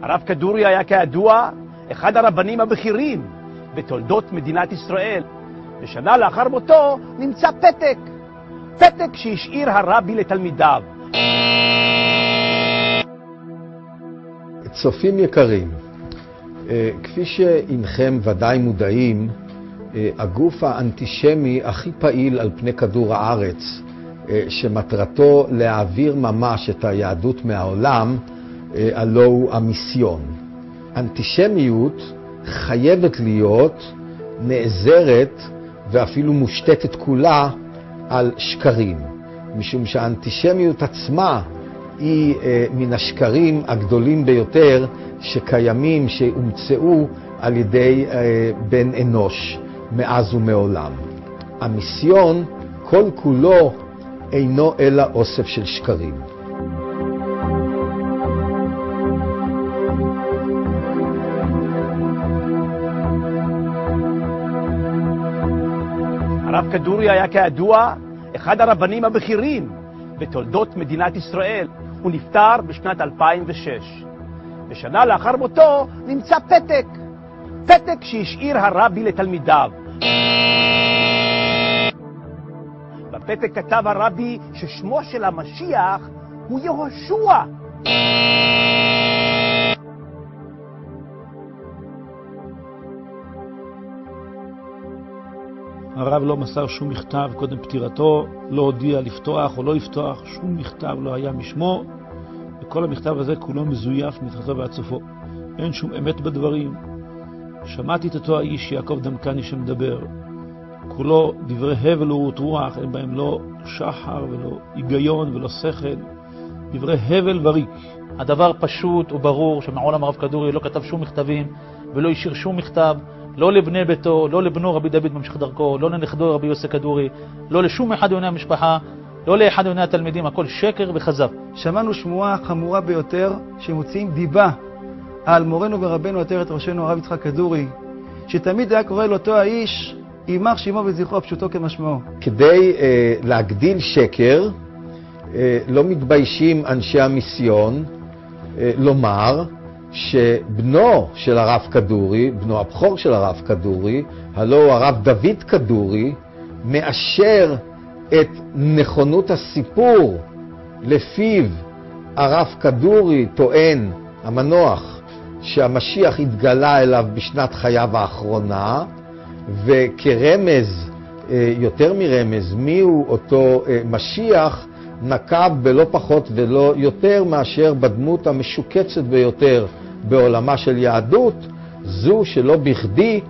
הרב כדורי היה כידוע אחד הרבנים הבכירים בתולדות מדינת ישראל. ושנה לאחר מותו נמצא פתק שהשאיר הרבי לתלמידיו. צופים יקרים, כפי שאינכם ודאי מודעים, הגוף האנטישמי הכי פעיל על פני כדור הארץ, שמטרתו להעביר ממש את היהדות מהעולם, הלא הוא המיסיון. אנטישמיות חייבת להיות נעזרת ואפילו מושתתת כולה על שקרים, משום שהאנטישמיות עצמה היא מן השקרים הגדולים ביותר שקיימים, שהומצאו על ידי בן אנוש מאז ומעולם. המיסיון כל כולו אינו אלא אוסף של שקרים. הרב כדורי היה כידוע אחד הרבנים הבכירים בתולדות מדינת ישראל. הוא נפטר בשנת 2006. ושנה לאחר מותו נמצא פתק שהשאיר הרבי לתלמידיו. בפתק כתב הרבי ששמו של המשיח הוא יהושע. הרב לא מסר שום מכתב קודם פטירתו, לא הודיע לפתוח או לא לפתוח, שום מכתב לא היה משמו, וכל המכתב הזה כולו מזויף מתחילתו ועד סופו. אין שום אמת בדברים. שמעתי את אותו האיש יעקב דמקני שמדבר, כולו דברי הבל ורעות רוח, אין בהם לא שחר ולא היגיון ולא שכל, דברי הבל וריק. הדבר פשוט וברור שמעולם הרב כדורי לא כתב שום מכתבים ולא השאיר שום מכתב, לא לבני ביתו, לא לבנו רבי דוד ממשיך דרכו, לא לנכדו רבי יוסי כדורי, לא לשום אחד מעוני המשפחה, לא לאחד מעוני התלמידים, הכל שקר וכזב. שמענו שמועה חמורה ביותר שמוציאים דיבה על מורנו ורבנו עטרת ראשנו הרב יצחק כדורי, שתמיד היה קורא לאותו האיש יימח שמו וזכרו פשוטו כמשמעו. כדי להגדיל שקר, לא מתביישים אנשי המיסיון לומר שבנו של הרב כדורי, בנו הבכור של הרב כדורי, הלא הוא הרב דוד כדורי, מאשר את נכונות הסיפור לפיו הרב כדורי טוען, המנוח, שהמשיח התגלה אליו בשנת חייו האחרונה, וכרמז, יותר מרמז, מיהו אותו משיח, נקב בלא פחות ולא יותר מאשר בדמות המשוקצת ביותר בעולמה של יהדות, זו שלא בכדי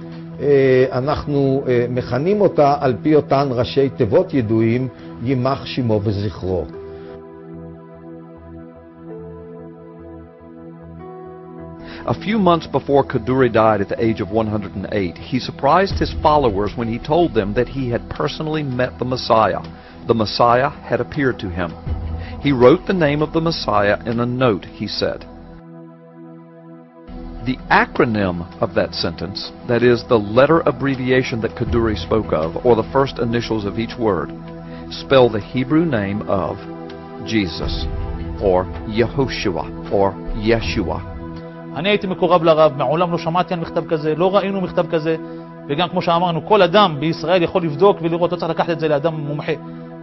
אנחנו מכנים אותה על פי אותן ראשי תיבות ידועים, יימח שמו וזכרו. A few months before Kaduri died at the age of 108, he surprised his followers when he told them that he had personally met the Messiah. The Messiah had appeared to him. He wrote the name of the Messiah in a note, he said. The acronym of that sentence, that is, the letter abbreviation that Kaduri spoke of, or the first initials of each word, spell the Hebrew name of Jesus, or Yehoshua, or Yeshua. אני הייתי מקורב לרב, מעולם לא שמעתי על מכתב כזה, לא ראינו מכתב כזה, וגם כמו שאמרנו, כל אדם בישראל יכול לבדוק ולראות, לא צריך לקחת את זה לאדם מומחה.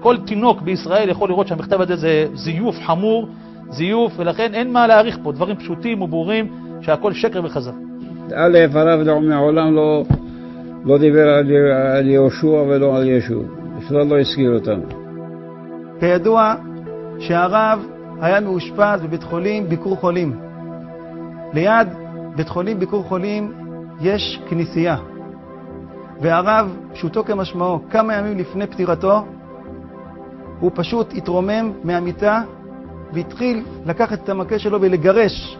כל תינוק בישראל יכול לראות שהמכתב הזה זה זיוף חמור, זיוף, ולכן אין מה להעריך פה, דברים פשוטים וברורים שהכל שקר וכזב. א', הרב מעולם לא דיבר על יהושע ולא על ישו, בכלל לא הזכיר אותם. כידוע שהרב היה מאושפז בבית חולים ביקור חולים. ליד בית חולים ביקור חולים יש כנסייה, והרב, פשוטו כמשמעו, כמה ימים לפני פטירתו, הוא פשוט התרומם מהמיטה והתחיל לקחת את המקל שלו ולגרש.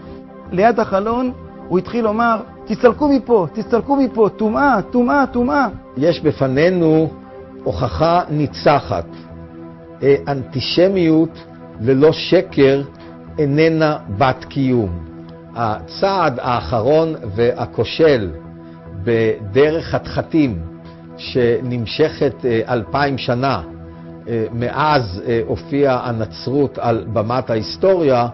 ליד החלון הוא התחיל לומר, תסתלקו מפה, תסתלקו מפה, טומאה, טומאה, טומאה. יש בפנינו הוכחה ניצחת. אנטישמיות ללא שקר איננה בת קיום. הצעד האחרון והכושל בדרך חתחתים שנמשכת 2000 שנה מאז הופיעה הנצרות על במת ההיסטוריה,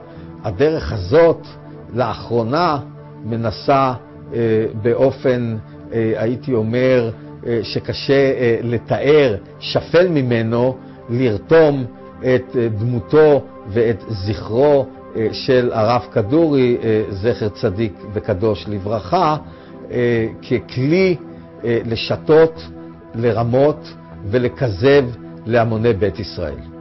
הדרך הזאת לאחרונה מנסה באופן, הייתי אומר, שקשה לתאר, שפל ממנו, לרתום את דמותו ואת זכרו של הרב כדורי, זכר צדיק וקדוש לברכה, ככלי לשתות, לרמות ולכזב להמוני בית ישראל.